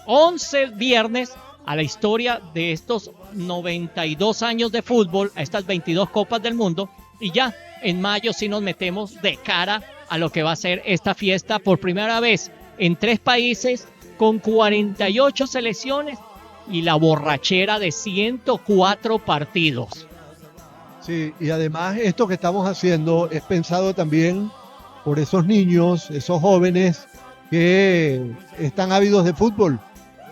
S2: 11 viernes a la historia de estos 92 años de fútbol, a estas 22 Copas del Mundo, y ya en mayo sí nos metemos de cara a lo que va a ser esta fiesta por primera vez en 3 países, con 48 selecciones y la borrachera de 104 partidos.
S4: Sí, y además esto que estamos haciendo es pensado también por esos niños, esos jóvenes que están ávidos de fútbol,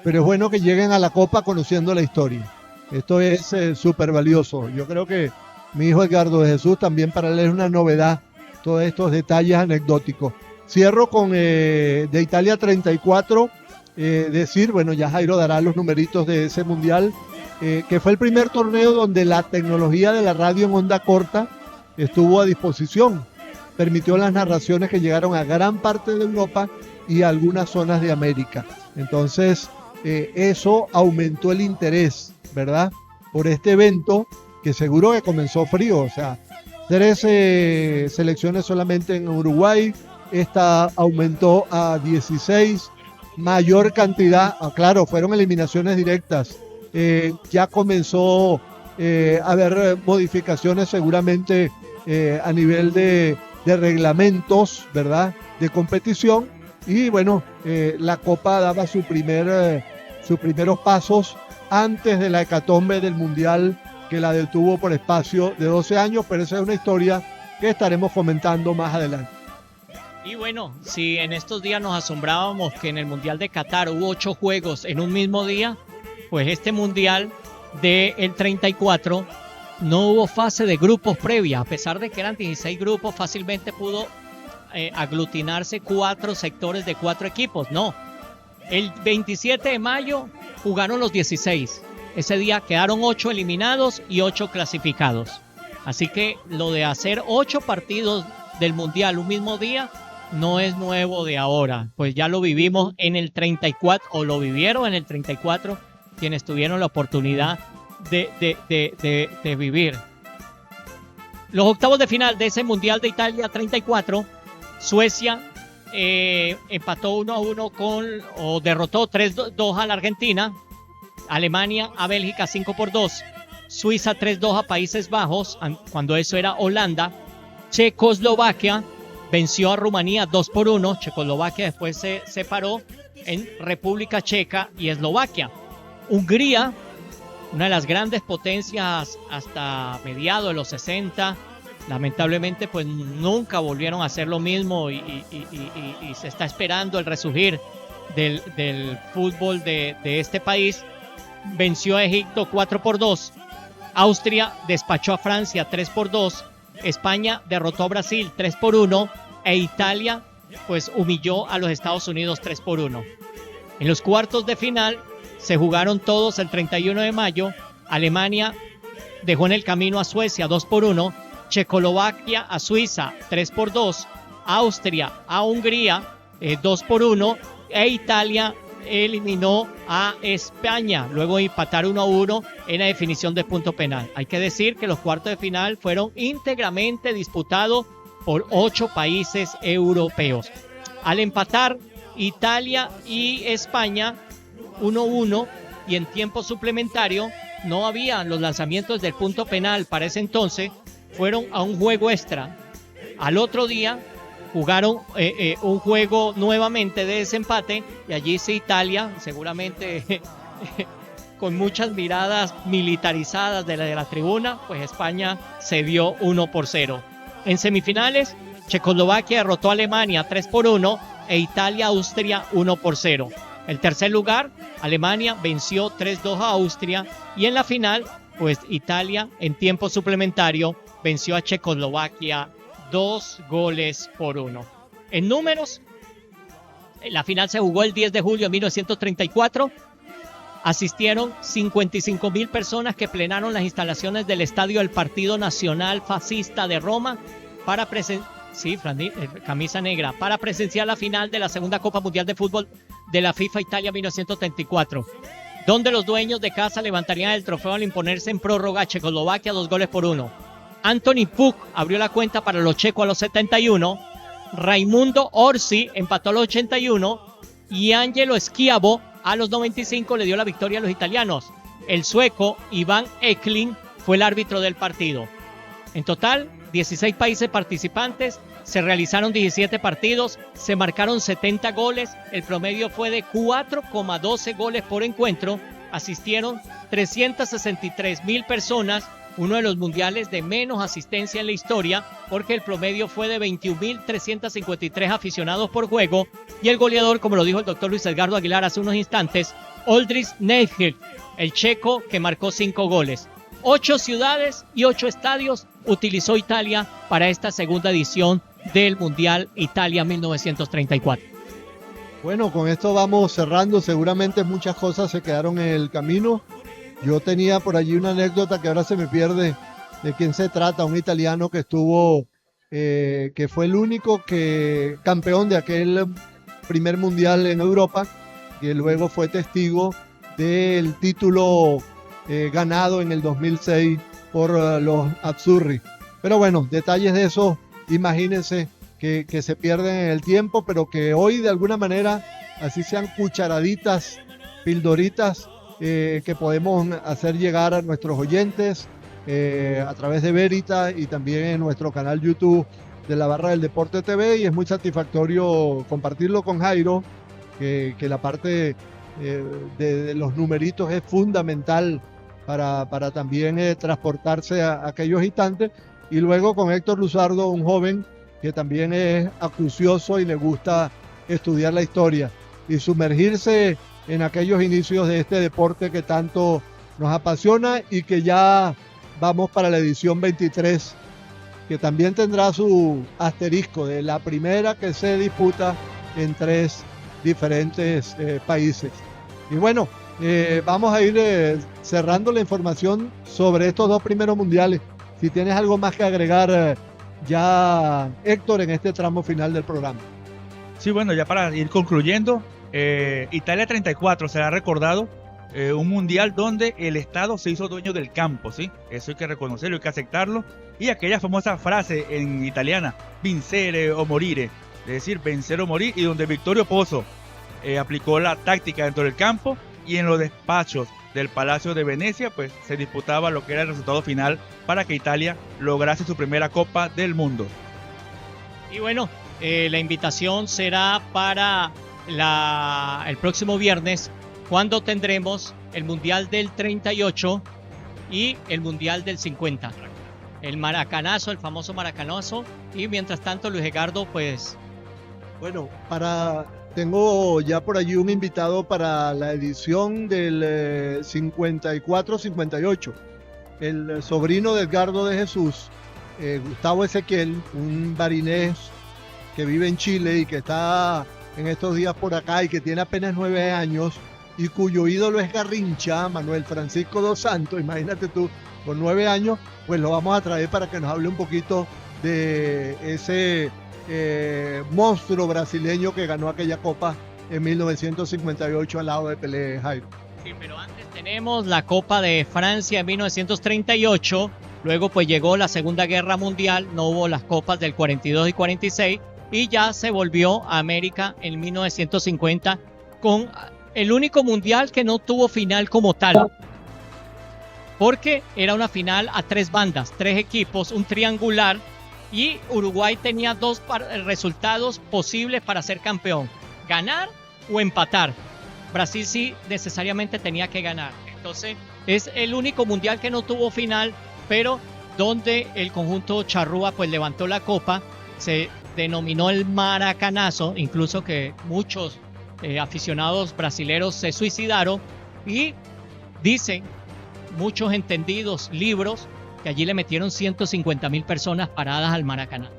S4: pero es bueno que lleguen a la Copa conociendo la historia. Esto es súper valioso. Yo creo que mi hijo Edgardo de Jesús también para él es una novedad, todos estos detalles anecdóticos. Cierro con de Italia 34, decir, bueno, ya Jairo dará los numeritos de ese mundial, que fue el primer torneo donde la tecnología de la radio en onda corta estuvo a disposición. Permitió las narraciones que llegaron a gran parte de Europa y a algunas zonas de América. Entonces, eso aumentó el interés, ¿verdad?, por este evento que seguro que comenzó frío. O sea, 13 selecciones solamente en Uruguay, esta aumentó a 16, mayor cantidad, claro, fueron eliminaciones directas, ya comenzó a haber modificaciones seguramente a nivel de reglamentos, ¿verdad?, de competición, y bueno, la Copa daba sus primeros pasos antes de la hecatombe del Mundial que la detuvo por espacio de 12 años, pero esa es una historia que estaremos comentando más adelante.
S2: Y bueno, si en estos días nos asombrábamos que en el Mundial de Qatar hubo 8 juegos en un mismo día, pues este Mundial del 34 no hubo fase de grupos previa, a pesar de que eran 16 grupos, fácilmente pudo aglutinarse 4 sectores de 4 equipos. No, el 27 de mayo jugaron los 16. Ese día quedaron 8 eliminados y 8 clasificados. Así que lo de hacer 8 partidos del Mundial un mismo día no es nuevo de ahora. Pues ya lo vivimos en el 34, o lo vivieron en el 34, quienes tuvieron la oportunidad de vivir. Los octavos de final de ese Mundial de Italia 34, Suecia empató 1-1 o derrotó 3-2 a la Argentina. Alemania a Bélgica 5-2, Suiza 3-2 a Países Bajos, cuando eso era Holanda. Checoslovaquia venció a Rumanía 2-1, Checoslovaquia después se separó en República Checa y Eslovaquia. Hungría, una de las grandes potencias hasta mediados de los 60, lamentablemente pues nunca volvieron a hacer lo mismo y se está esperando el resurgir del fútbol de este país. Venció a Egipto 4-2, Austria despachó a Francia 3-2, España derrotó a Brasil 3-1 e Italia pues humilló a los Estados Unidos 3-1. En los cuartos de final se jugaron todos el 31 de mayo. Alemania dejó en el camino a Suecia 2-1, Checoslovaquia a Suiza 3-2, Austria a Hungría 2-1 e Italia eliminó a España, luego de empatar 1-1 en la definición de punto penal. Hay que decir que los cuartos de final fueron íntegramente disputados por 8 países europeos. Al empatar Italia y España 1-1 y en tiempo suplementario no había los lanzamientos del punto penal para ese entonces, fueron a un juego extra. Al otro día jugaron un juego nuevamente de desempate y allí sí Italia, seguramente con muchas miradas militarizadas de la tribuna, pues España se dio 1-0. En semifinales, Checoslovaquia derrotó a Alemania 3-1 e Italia a Austria 1-0. El tercer lugar, Alemania venció 3-2 a Austria y en la final, pues Italia en tiempo suplementario venció a Checoslovaquia 2-1. En números, la final se jugó el 10 de julio de 1934. Asistieron 55,000 personas que plenaron las instalaciones del estadio del Partido Nacional Fascista de Roma para camisa negra, para presenciar la final de la segunda Copa Mundial de Fútbol de la FIFA Italia 1934, donde los dueños de casa levantarían el trofeo al imponerse en prórroga a Checoslovaquia 2-1. Anthony Puk abrió la cuenta para los checos a los 71, Raimundo Orsi empató a los 81 y Angelo Schiavo a los 95 le dio la victoria a los italianos. El sueco Ivan Eklund fue el árbitro del partido. En total, 16 países participantes, se realizaron 17 partidos, se marcaron 70 goles, el promedio fue de 4,12 goles por encuentro, asistieron 363,000 personas, uno de los mundiales de menos asistencia en la historia, porque el promedio fue de 21,353 aficionados por juego, y el goleador, como lo dijo el doctor Luis Edgardo Aguilar hace unos instantes, Oldrich Neidhart, el checo que marcó 5 goles. 8 ciudades y 8 estadios utilizó Italia para esta segunda edición del Mundial Italia 1934.
S4: Bueno, con esto vamos cerrando. Seguramente muchas cosas se quedaron en el camino. Yo tenía por allí una anécdota que ahora se me pierde de quién se trata. Un italiano que estuvo, que fue el único campeón de aquel primer mundial en Europa, que luego fue testigo del título ganado en el 2006 por los Azzurri. Pero bueno, detalles de eso, imagínense que se pierden en el tiempo, pero que hoy de alguna manera, así sean cucharaditas, pildoritas, que podemos hacer llegar a nuestros oyentes a través de Veritas y también en nuestro canal YouTube de la Barra del Deporte TV, y es muy satisfactorio compartirlo con Jairo, que la parte de los numeritos es fundamental para también transportarse a aquellos instantes, y luego con Héctor Luzardo, un joven que también es acucioso y le gusta estudiar la historia y sumergirse en aquellos inicios de este deporte que tanto nos apasiona, y que ya vamos para la edición 23, que también tendrá su asterisco de la primera que se disputa en 3 diferentes países. Y bueno, vamos a ir cerrando la información sobre estos 2 primeros mundiales. Si tienes algo más que agregar ya, Héctor, en este tramo final del programa.
S3: Sí, bueno, ya para ir concluyendo, Italia 34 será recordado, un mundial donde el Estado se hizo dueño del campo, ¿sí? Eso hay que reconocerlo, hay que aceptarlo. Y aquella famosa frase en italiana, vincere o morire, es decir, vencer o morir, y donde Vittorio Pozzo aplicó la táctica dentro del campo, y en los despachos del Palacio de Venecia pues se disputaba lo que era el resultado final para que Italia lograse su primera Copa del Mundo.
S2: Y bueno, la invitación será para el próximo viernes, cuando tendremos el Mundial del 38 y el Mundial del 50. El maracanazo, el famoso maracanazo. Y mientras tanto, Luis Edgardo, pues...
S4: Bueno, tengo ya por allí un invitado para la edición del 54-58. El sobrino de Edgardo de Jesús, Gustavo Ezequiel, un barinés que vive en Chile y que está en estos días por acá y que tiene apenas 9 años y cuyo ídolo es Garrincha, Manuel Francisco dos Santos, imagínate tú, con 9 años, pues lo vamos a traer para que nos hable un poquito de ese monstruo brasileño que ganó aquella Copa en 1958 al lado de Pelé, Jairo.
S2: Sí, pero antes tenemos la Copa de Francia en 1938, luego pues llegó la Segunda Guerra Mundial, no hubo las copas del 42 y 46, y ya se volvió a América en 1950 con el único mundial que no tuvo final como tal, porque era una final a 3 bandas, 3 equipos, un triangular, y Uruguay tenía 2 resultados posibles para ser campeón: ganar o empatar. Brasil sí necesariamente tenía que ganar. Entonces es el único mundial que no tuvo final, pero donde el conjunto charrúa pues levantó la copa. Se denominó el maracanazo, incluso que muchos aficionados brasileros se suicidaron, y dicen muchos entendidos libros que allí le metieron 150,000 personas paradas al Maracaná.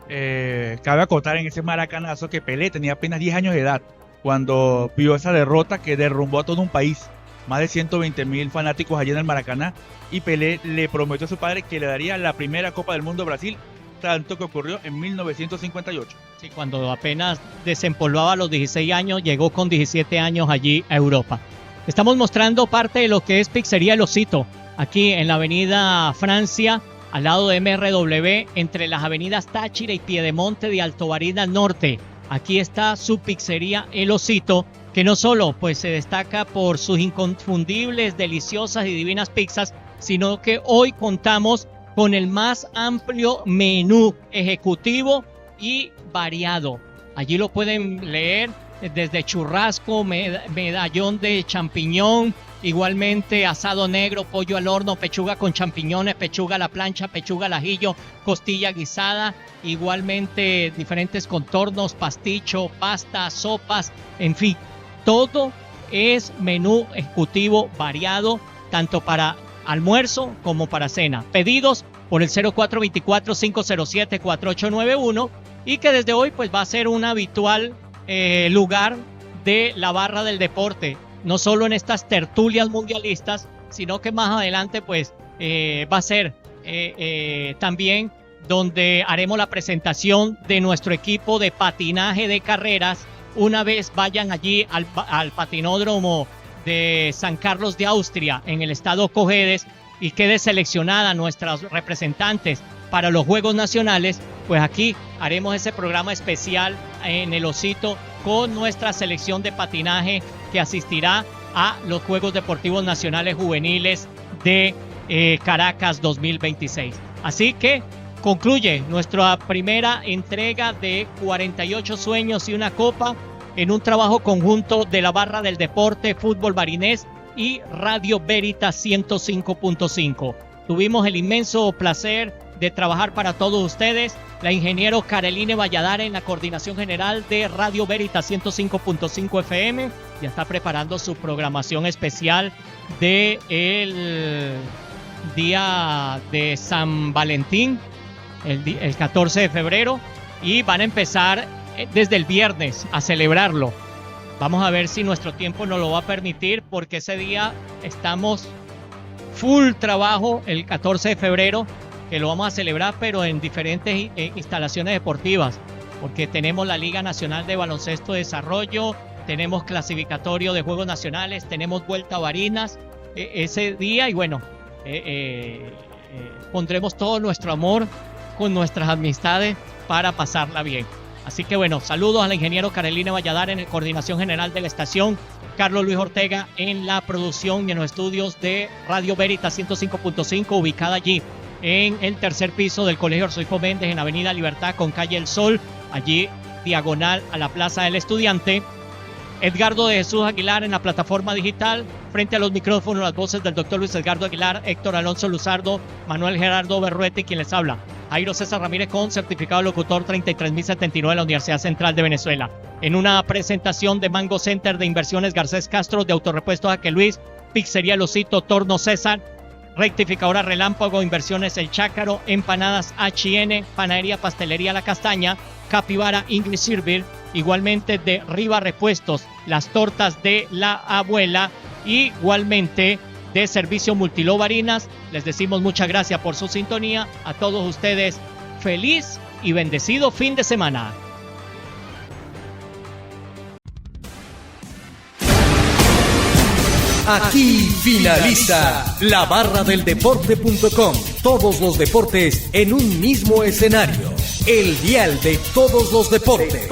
S3: Cabe acotar en ese maracanazo que Pelé tenía apenas 10 años de edad cuando vio esa derrota que derrumbó a todo un país. Más de 120,000 fanáticos allí en el Maracaná, y Pelé le prometió a su padre que le daría la primera Copa del Mundo a Brasil, tanto que ocurrió en 1958.
S2: Sí, cuando apenas desempolvaba a los 16 años, llegó con 17 años allí a Europa. Estamos mostrando parte de lo que es Pizzería El Osito, aquí en la avenida Francia, al lado de MRW, entre las avenidas Táchira y Piedemonte de Alto Barinas Norte. Aquí está su Pizzería El Osito, que no solo pues se destaca por sus inconfundibles, deliciosas y divinas pizzas, sino que hoy contamos con el más amplio menú ejecutivo y variado. Allí lo pueden leer desde churrasco, medallón de champiñón, igualmente asado negro, pollo al horno, pechuga con champiñones, pechuga a la plancha, pechuga al ajillo, costilla guisada, igualmente diferentes contornos, pasticho, pasta, sopas, en fin, todo es menú ejecutivo variado, tanto para almuerzo como para cena. Pedidos por el 0424-507-4891, y que desde hoy pues va a ser un habitual lugar de la Barra del Deporte, no solo en estas tertulias mundialistas, sino que más adelante pues va a ser también donde haremos la presentación de nuestro equipo de patinaje de carreras. Una vez vayan allí al patinódromo de San Carlos de Austria, en el estado Cojedes, y quede seleccionada nuestras representantes para los Juegos Nacionales, pues aquí haremos ese programa especial en el Osito con nuestra selección de patinaje que asistirá a los Juegos Deportivos Nacionales Juveniles de Caracas 2026. Así que concluye nuestra primera entrega de 48 sueños y una copa en un trabajo conjunto de la Barra del Deporte, Fútbol Barinés y Radio Veritas 105.5. Tuvimos el inmenso placer de trabajar para todos ustedes. La ingeniero Caroline Valladares en la coordinación general de Radio Veritas 105.5 FM. Ya está preparando su programación especial de el día de San Valentín, el 14 de febrero. Y van a empezar desde el viernes a celebrarlo. Vamos a ver si nuestro tiempo nos lo va a permitir, porque ese día estamos full trabajo el 14 de febrero, que lo vamos a celebrar, pero en diferentes instalaciones deportivas, porque tenemos la Liga Nacional de Baloncesto de Desarrollo, tenemos clasificatorio de Juegos Nacionales, tenemos Vuelta a Barinas ese día, y bueno, pondremos todo nuestro amor con nuestras amistades para pasarla bien. Así que bueno, saludos al ingeniero Caroline Valladares en coordinación general de la estación, Carlos Luis Ortega en la producción y en los estudios de Radio Veritas 105.5, ubicada allí en el tercer piso del Colegio Arzoico Méndez, en Avenida Libertad con calle El Sol, allí diagonal a la Plaza del Estudiante. Edgardo de Jesús Aguilar en la plataforma digital, frente a los micrófonos, las voces del doctor Luis Edgardo Aguilar, Héctor Alonso Luzardo, Manuel Gerardo Berruete, quien les habla, Jairo César Ramírez, con certificado locutor 33079 de la Universidad Central de Venezuela. En una presentación de Mango Center de Inversiones Garcés Castro, de Autorepuestos Jaque Luis, Pizzería El Osito, Torno César, Rectificadora Relámpago, Inversiones El Chácaro, Empanadas H&N, Panadería Pastelería La Castaña, Capibara English Silver, igualmente de Riva Repuestos, las tortas de la abuela, igualmente de Servicio Multiló Barinas. Les decimos muchas gracias por su sintonía. A todos ustedes, feliz y bendecido fin de semana.
S1: Aquí finaliza la barra del deporte.com. Todos los deportes en un mismo escenario. El dial de todos los deportes.